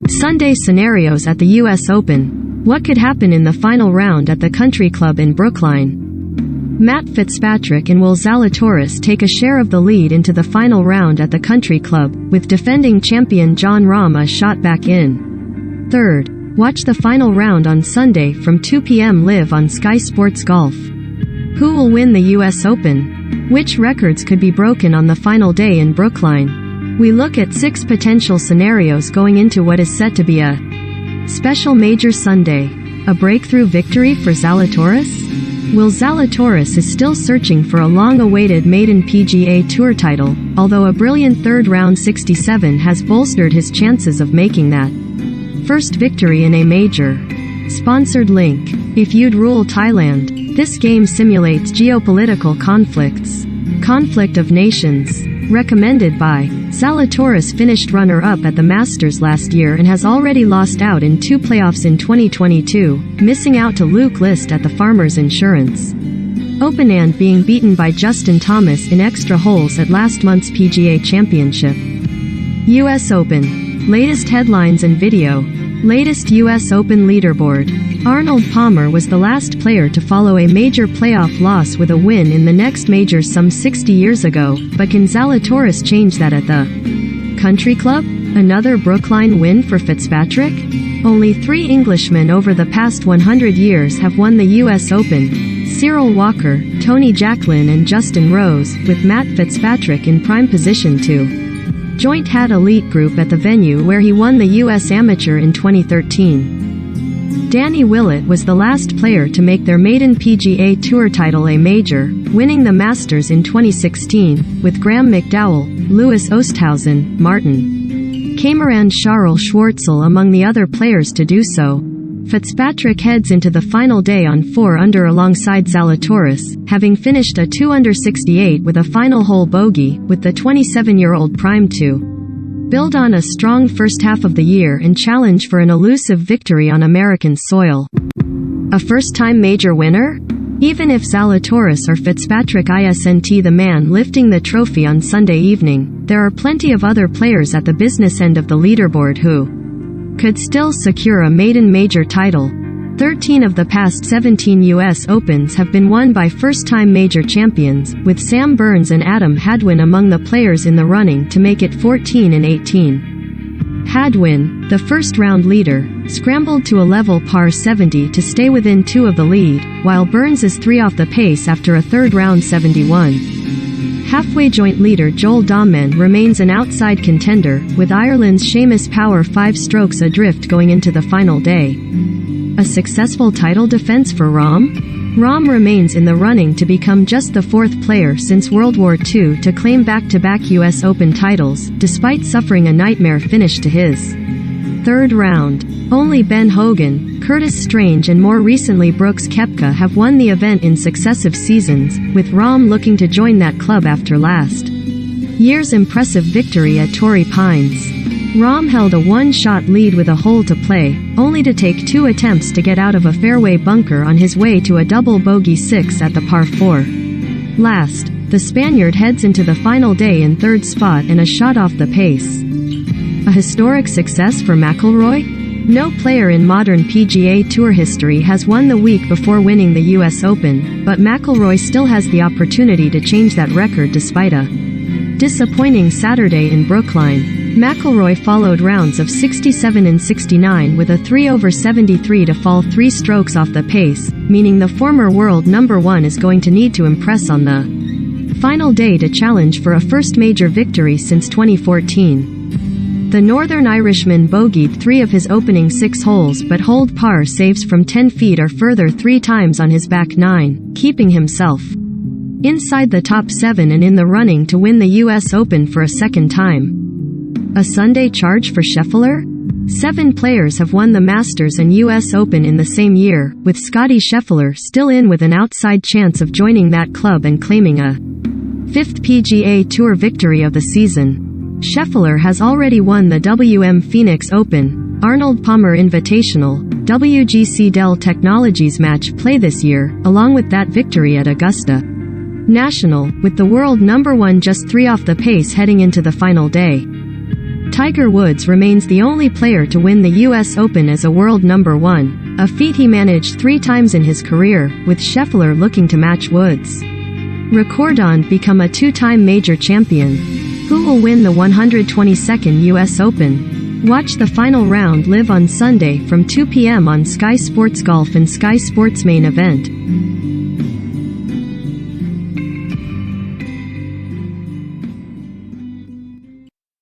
Sunday scenarios at the US Open. What could happen in the final round at the Country Club in Brookline? Matt Fitzpatrick and Will Zalatoris take a share of the lead into the final round at the Country Club, with defending champion Jon Rahm a shot back in. Third, watch the final round on Sunday from 2 p.m. live on Sky Sports Golf. Who will win the US Open? Which records could be broken on the final day in Brookline? We look at 6 potential scenarios going into what is set to be a special major Sunday. A breakthrough victory for Zalatoris? Will Zalatoris is still searching for a long-awaited maiden PGA Tour title, although a brilliant third-round 67 has bolstered his chances of making that first victory in a major. Sponsored link. If you'd rule Thailand, this game simulates geopolitical conflicts. Conflict of Nations. Recommended by Zalatoris finished runner-up at the Masters last year and has already lost out in 2 playoffs in 2022, missing out to Luke List at the Farmers Insurance Open and being beaten by Justin Thomas in extra holes at last month's PGA Championship. US Open. Latest headlines and video. Latest US Open leaderboard. Arnold Palmer was the last player to follow a major playoff loss with a win in the next major some 60 years ago, but can Zalatoris change that at the Country Club? Another Brookline win for Fitzpatrick? Only 3 Englishmen over the past 100 years have won the US Open: Cyril Walker, Tony Jacklin and Justin Rose, with Matt Fitzpatrick in prime position to joint hat elite group at the venue where he won the US Amateur in 2013. Danny Willett was the last player to make their maiden PGA Tour title a major, winning the Masters in 2016, with Graham McDowell, Louis Oosthuizen, Martin Cameron Charles Schwartzel among the other players to do so. Fitzpatrick heads into the final day on 4 under alongside Zalatoris, having finished a 2 under 68 with a final hole bogey, with the 27-year-old primed to build on a strong first half of the year and challenge for an elusive victory on American soil. A first-time major winner? Even if Zalatoris or Fitzpatrick isn't the man lifting the trophy on Sunday evening, there are plenty of other players at the business end of the leaderboard who could still secure a maiden major title. 13 of the past 17 US Opens have been won by first-time major champions, with Sam Burns and Adam Hadwin among the players in the running to make it 14 and 18. Hadwin, the first-round leader, scrambled to a level par 70 to stay within 2 of the lead, while Burns is 3 off the pace after a third-round 71. Halfway joint leader Joel Dahman remains an outside contender, with Ireland's Seamus Power 5 strokes adrift going into the final day. A successful title defense for Rahm? Rahm remains in the running to become just the 4th player since World War II to claim back-to-back US Open titles, despite suffering a nightmare finish to his third round. Only Ben Hogan, Curtis Strange and more recently Brooks Koepka have won the event in successive seasons, with Rahm looking to join that club after last year's impressive victory at Torrey Pines. Rahm held a 1-shot lead with a hole to play, only to take 2 attempts to get out of a fairway bunker on his way to a double bogey 6 at the par 4. Last, the Spaniard heads into the final day in 3rd spot and a shot off the pace. A historic success for McIlroy? No player in modern PGA Tour history has won the week before winning the US Open, but McIlroy still has the opportunity to change that record despite a disappointing Saturday in Brookline. McIlroy followed rounds of 67 and 69 with a 3 over 73 to fall 3 strokes off the pace, meaning the former world number 1 is going to need to impress on the final day to challenge for a first major victory since 2014. The Northern Irishman bogeyed 3 of his opening 6 holes but holed par saves from 10 feet or further 3 times on his back 9, keeping himself inside the top 7 and in the running to win the US Open for a second time. A Sunday charge for Scheffler? 7 players have won the Masters and US Open in the same year, with Scottie Scheffler still in with an outside chance of joining that club and claiming a 5th PGA Tour victory of the season. Scheffler has already won the WM Phoenix Open, Arnold Palmer Invitational, WGC Dell Technologies match play this year, along with that victory at Augusta National, with the world number 1 just 3 off the pace heading into the final day. Tiger Woods remains the only player to win the US Open as a world number one, a feat he managed 3 times in his career, with Scheffler looking to match Woods. Recordon become a 2-time major champion. Who will win the 122nd US Open? Watch the final round live on Sunday from 2 p.m. on Sky Sports Golf and Sky Sports Main Event.